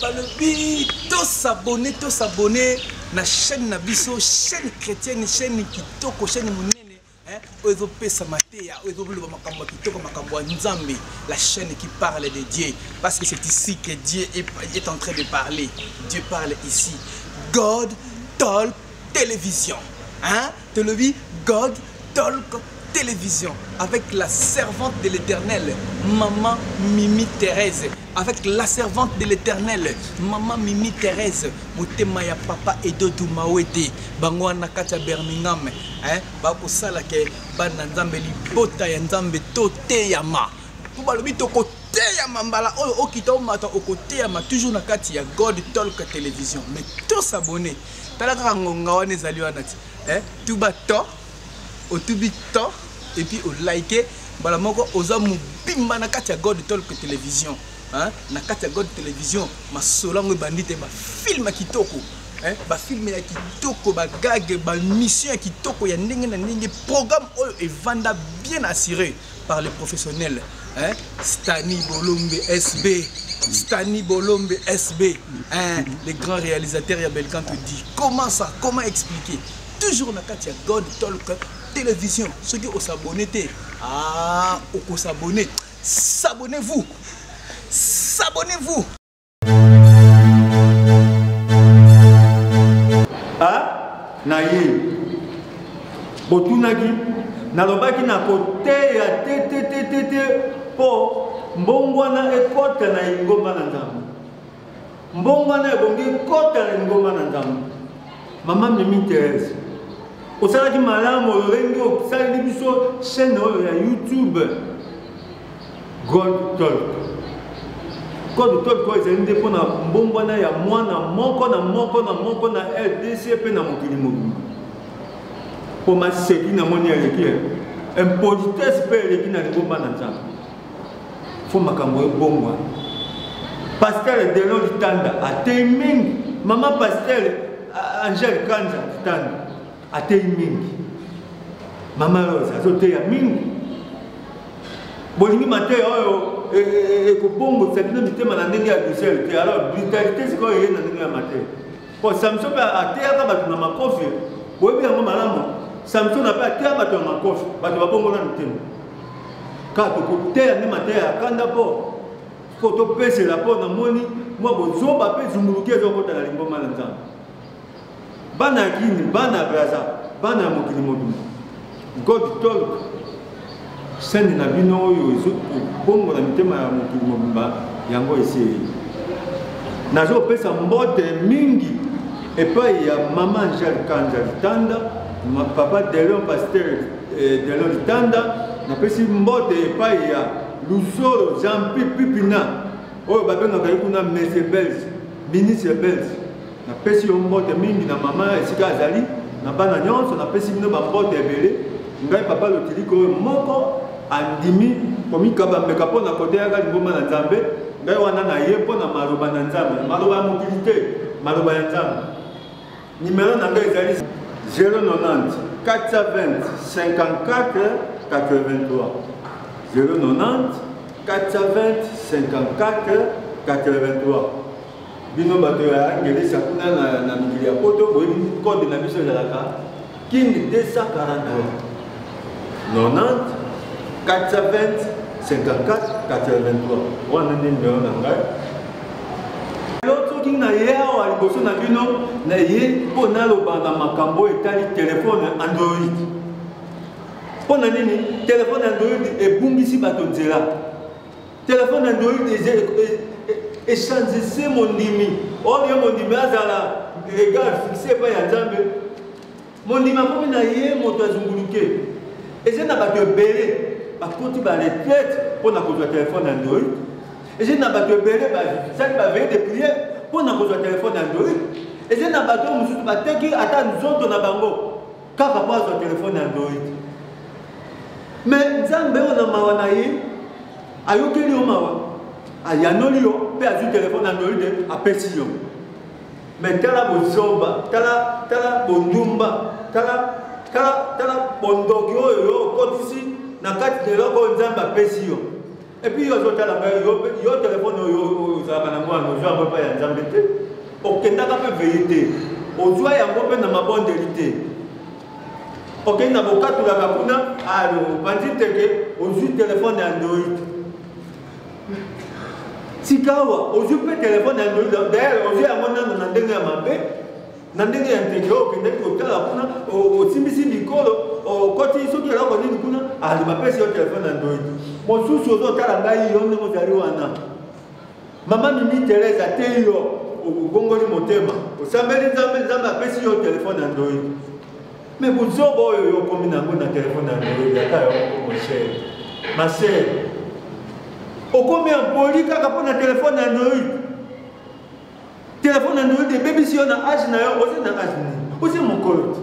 Balobi, tous s'abonner na chaîne Nabiso, chaîne chrétienne, chaîne kitoko, chaîne monene. La chaîne qui parle de Dieu. Parce que c'est ici que Dieu est en train de parler. Dieu parle ici. God Talk Télévision. Hein? Tu le vis? God Talk Télévision. Avec la servante de l'Éternel, Maman Mimi Thérèse. Avec la servante de l'Éternel, Maman Mimi Thérèse. Motema ya papa Edodu Mawete. Bangwa nakacha Birmingham. Hein? Bako sala ke bana nzambe libota ya nzambe tote yama. Kuba lobi to kote yama mbala oyo okita omata okote yama toujours na kati ya God Talk Télévision. Mais tous s'abonner. Talaka ngonga wana ezali wana ti. Hein? Tuba to otubi to et puis au liker mbala moko oza mubimba na kati ya God Talk Télévision. Hein? Na kati ya God Télévision masolango bandite ba film kitoko. Ba film ya kitoko, ba gag, ba mission ya kitoko ya ndenge na ndenge, programme oyo evanda bien assuré par les professionnels. Stani Bolombe SB, Stani Bolombe SB, les grands réalisateurs ya Belkan te dit. Comment ça? Comment expliquer? Toujours na kati ya God Talk Télévision. Ceux qui ont s'abonné, au s'abonner, s'abonnez-vous, s'abonnez-vous. Na ye botunaki nalobaki na kote ya te po mbongwana ekota na ngomba na nzambe mbongwana ebongi ekota na ngomba na nzambe. Mama Mimi Thérèse osalaki malamu olengi osaleli biso chaîne oyo ya YouTube God Talk. God Talk ko ezali nde mpona mbongwana ya mwana moko na RDC pe na mokili mobimba. Po maseki na moni eleki impolitesse pe eleki na lingomba na nzambe. Fo makambo ebongwa. Pasteur Delon Litanda atei mingi. Mama Pasteur Angel Kanza Litanda atei mingi. Mama Rose azoteya mingi. Bolingi mateya oyo ekobongo sakina mitema na ndenge ya Bruxelles te. Alors brutalité sikoyo eye na ndenge ya mateya. Po Samson pe ateyaka bato na makofi. Boyebi yango malamu. Samson ape ateya bato na makofi. Bato babongola mitema. Kaka tokoteya nde mateya ya kanda po. Po topesela po na moni mwa bozoba pe zunguluki ezokota na lingomba na nzambe. Bana ya kini, bana ya braza, bana ya mokili mobimba. God Talk sende na bino oyo bongo na mitema ya mokili mobimba yango esi nazopesa mbote mingi epai ya mama Angel Kanza Litanda, papa Delon Pasteur Delon Litanda, napesi mbote epai ya Lusolo Jean-Pipina oyo babengaka ye kuna Mese Belge, ministre Belge. Napesi yo mbote mingi na mama esika azali na bana nyonso, napesi bino bambote ebele. Ngai papa Lotiliki oyo moko andimi komikaba mbeka mpo na kote yaka lingomba na nzambe. Ngai wana na ye mpo na maloba na nzambe, maloba ya mokili te, maloba ya nzambe. Numero na ngai ezali 090 420 54 83 090 420 54 83. Bino bato ya ngelesa kuna na mikili ya poto boyebi kode na biso ezalaka kindi 240 90 420 54 83. Wana ndi numero na ngai. Soki na ye awa liboso na bino na ye mpo naloba na makambo etali telefone Android. Mpo na nini? Telefone Android ebungisi bato nzela. Telefone Android échanger mondimi. Oyo mondimi azala regard fixé pa ya nzambe. Mondimi akomi na ye moto azunguluke. Eze na bato ebele bakoti ba retraite mpona kozwa telefone Android. Eze na bato ebele basali baveye de prière mpona kozwa telefone Android. Eze na bato mosusu bateki ata nzoto na bango kaka po azwa telefone Android. Mais nzambe oyo na mawa na ye ayokeli yo mawa ayanoli yo mpe azwi telefone Android apesi yo. Mais tala bozoba, tala bondumba, tala bondoki oyo yo okotisi na kati de eloko oyo nzambe apesi yo. Et puis yo ozotala yo telefone oyo ozalaka na mwana yango pa ya nzambe te okendaka mpe vérité ozwa yango mpe na mabondelité okenda bokatulaka kuna alo bandi teke ozwi telefone ya Android sikawa ozwi mpe telefone ya Android d'ailleurs ozwi yango nano na ndenge ya mabe na ndenge ya nteke okendaki kotala kuna osimbisi likolo okoti soki eloko nini kuna ali bapesi yo telefone ya Android mosusu ozotala ngai yo ndenge ozali wana mama Mimi Teresa te yo ogongoli motema osambeli nzambe apesi yo telefone ya Android mais buzobo oyo yokomi nango na telefone ya Android ata yo ma chère okomi empoli kaka mpo na telefone ya Android telefone ya Android ebebisi yo na age na yo oze na age nini oze mokolo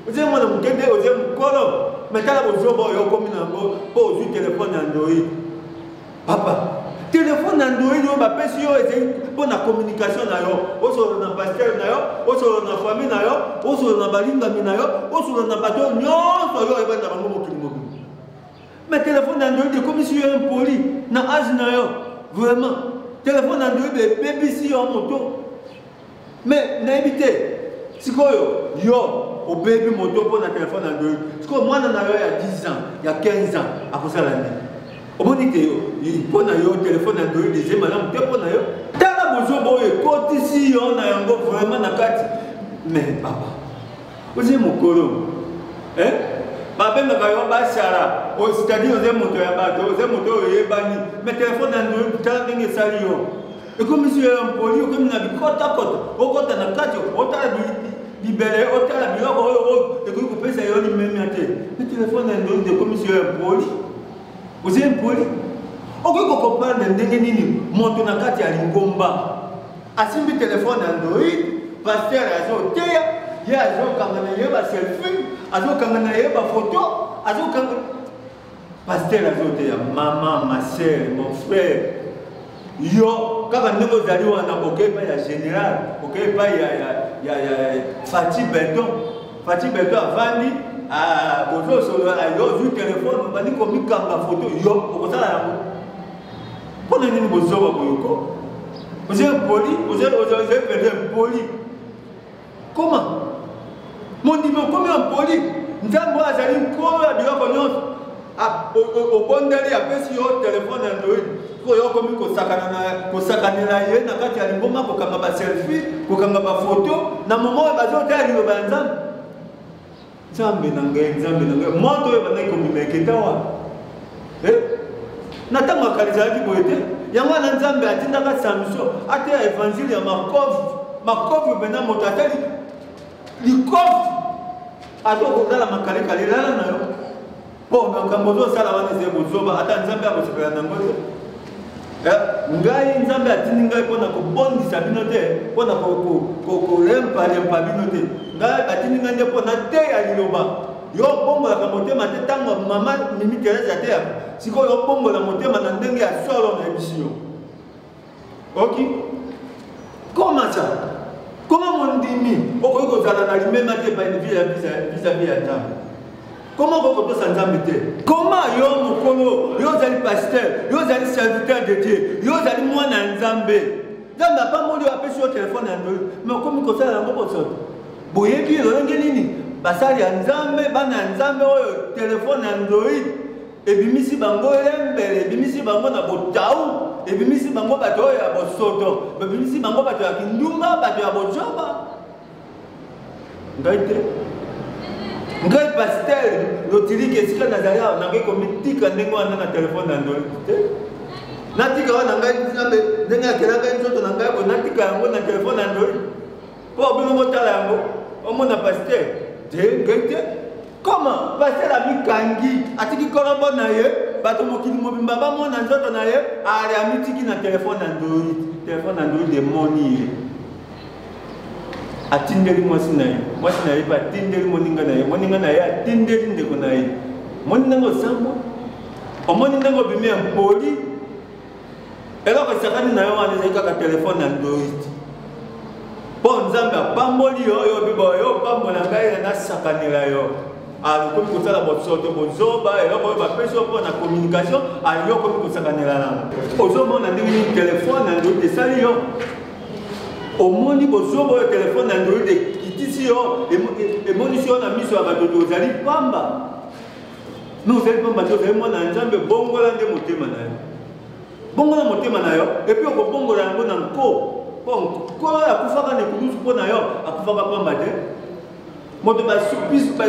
oze mwana mokende oze mokolo mais tala buzobo oyo yokomi nango mpo ozwi telefone ya Android papa téléphone Android yo bapesi yo ezali mpo na communication na yo osolola na pasteur na yo osolola na famille na yo osolola na balingami na yo osolola na bato nyonso yo oyebani na bango mokili mobili mais téléphone Android ekomisi yo impoli na age na yo vraiment téléphone Android ebebisi yo moto mais nayebi te sikoyo yo obebi moto mpo na téléphone Android sikoyo mwana na yo ya 10 ans ya 15 ans akosala nini omoni te mpo na yo telefone Android eze malamu te mpo na yo tala bozobo oyo ekotisi yo na yango vraiment na kati mais papa oze mokolo babengaka yo basala c'est-à-dire oze moto ya bato oze moto oyo oyebani mais telefone Android tala ndenge esali yo ekomisi yo mpoli okomi na bikotakota okota na kati otala bibele otala biloko oyo ekoki kopesa yo limemia te mais telefone Android ekomisi yo mpoli oze mpoli okoki kokomprendre ndenge nini moto na kati ya lingomba asimbi telefone Android pasteur azoteya ye azokanga na ye baselfie azokanga na ye bafoto azokanga pasteur azoteya mama ma sœur mon frère yo kaka ndenge ozali wana okei epai ya général okei epai ya Fati Beton avandi bozosolola yo ozwi telefone bandi komikanga foto yo okosala yango mpona nini bozoba boyoko oze mpoli oze perde mpoli koma mondimi okomi mpoli nzambe azali nkolo ya biloko nyonso obondeli apesi yo telefone Android po yo okomi kosakanela ye na kati ya lingomba kokanga baselfie kokanga bafoto na momo oyo bazotaya liloba ya nzambe nzambe na ngai moto oyo bandaki komimeketa wa na ntango akali ezalaki boye te yango wana nzambe atindaka Samson ateya évangile ya makofi pena moto atali likofi azokotala makalekale lala na yo mpo makambo ozosala wana eze bozoba ata nzambe akosepela nango te ngai nzambe atindi ngai mpona kobondisa bino te mpona kolempa bino te ngai batindi ngai nde mpona teya liloba yo obongolaka motema te ntango mama Mimi Teresa ateyaka sikoyo obongola motema na ndenge ya solo na yebisi yo oki komasa koma mondimi okoki kozala na limema te vis-à-vis ya nzambe koma okoki kotosa nzambe te koma yo mokolo yo ozali pasteur yo ozali serviteur de Dieu yo ozali mwana ya nzambe nzambe apamboli yo apesi yo telefone ya Android mais okomi kosala yango bosoto boyebi elolenge nini basali ya nzambe bana ya nzambe oyo telefone ya Android ebimisi bango lembele ebimisi bango na botau ebimisi bango bato oyo ya bosoto ebimisi bango bato ya kindumba bato ya bojoba ngai te ngai pasteur Lotiliki esika nazali awa nangai komitika ndenge wana na telefone ya Android te natika wana ngai nzambe ndenge akela ngai nzoto na ngai boye natika yango na telefone ya Android mpo bino botala yango omona pasteur te ngai te koma pasteur amikangi atiki kolombo na ye bato mokili mobimba bamona nzoto na ye ale amitiki na telefone Android emoni ye atindeli mwasi na ye pe atindeli moninga na ye atindeli ndeko na ye omoni ndenge osambwa omoni ndenge obimi ya mpoli eloko esakani na yo wana ezali kaka telefone Android mpo nzambe apamboli yo oyo biba oyo opambola ngai nasakanela yo alikomi kosala bosoto bozoba eloko oyo bapesi yo mpo na communication aliyo okomi kosakanela nango ozomona ndenge nini telefone Android esali yo au monde bozobo le téléphone Android kitisi yo et monition na miso ya bato tozali pamba. Nous allons pamba tozali mwana nzambe bongola nde motema na yo. Bongola motema na yo et puis ko bongola yango na nko. Bon, ko ya kufaka ne kudusu pona yo akufaka pamba te. Moto ba surprise ba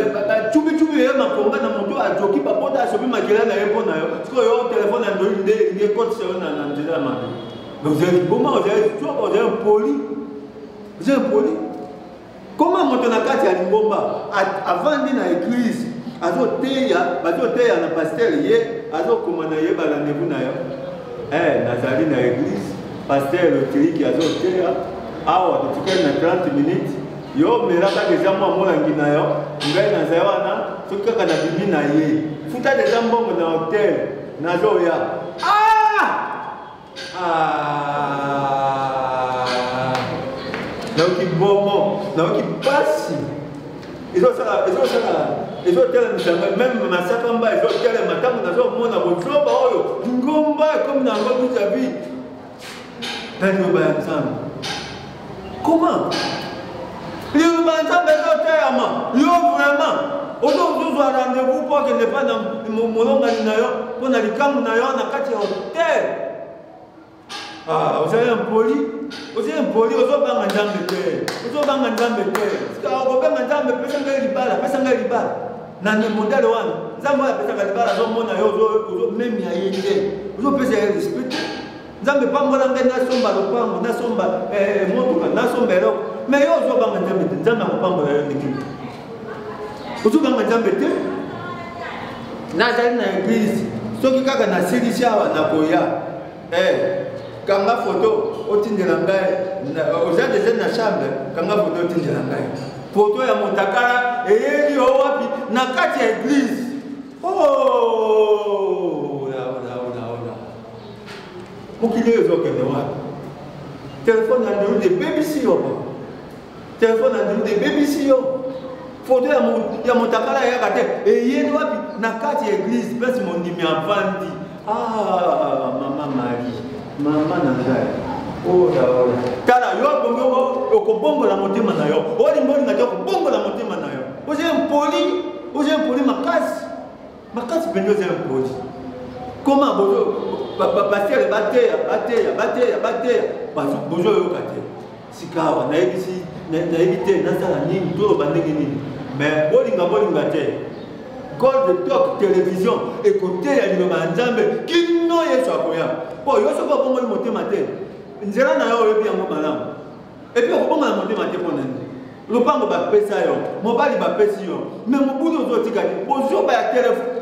chubi ye makonga na moto ajoki ba poda asobi makela na ye pona yo. Parce que yo téléphone Android nde code sur na nzela ma. Donc vous êtes comment vous êtes poli. Vous êtes poli. Comment monter na kati ya lingomba avant de na église azoteya na pasteur ye azokomana ye ba rendez-vous na yo. Nazali na église pasteur Lotiliki azoteya awa tukene na 30 minutes yo melaka déjà moi molangi na yo ngai nazali wana soki kaka na bibi na ye futa déjà mbongo na hotel nazoya nauki bomo nauki pasi ezosala même masaka mba ezotele matango nazomona bozoba oyo ngomba comme na ngo toute la vie tano ba nzambe comment le banzambe ezoteyama yo vraiment ozozwa rendez-vous pour que ne pas na molongani na yo mpo na likambo na yo na kati ya hotel. Vous avez un poli, ozobanga nzambe te, ozobanga nzambe te. Parce que obanga nzambe pesa ngai libala. Na ne modèle wana, nzambe ya pesa libala zo mona yo zo même ya yende. Ozo pesa ya respect. Nzambe pambola ngai na somba lopango, na somba motuka, na somba ero. Mais yo ozobanga nzambe te, nzambe akopambola yo ndiki. Ozobanga nzambe te. Nazali na église, soki kaka na silisi awa na koya. Kanga photo otindela ngai oza déjà na chambre kanga photo otindela ngai photo ya motakala eyeli yo wapi na kati ya église. Mokili ezokende wapi téléphone Android de BBC yo téléphone Android de BBC yo photo ya motakala ya kate eyeli wapi na kati ya église place mondimi avandi. Mama Marie Mama Nangai. Tala yo bongo okobongo la motema na yo. Oli ngati okobongo la motema na yo. Oje poli makasi. Makasi bendo ze poli. Comment bozo passer bateya. Bozo yo kate. Sikawa na ebisi na ebite na sala nini to bandenge nini. Mais bolinga te. Gold Talk télévision écoutez ya liloba nzambe kino yesu akoya po yoso ko bongo motema te nzela na yo yebi yango malamu et puis ko bongo na motema te pona lopango ba pesa yo mobali ba pesi yo mais mobudo ozotika te bozo ba ya téléphone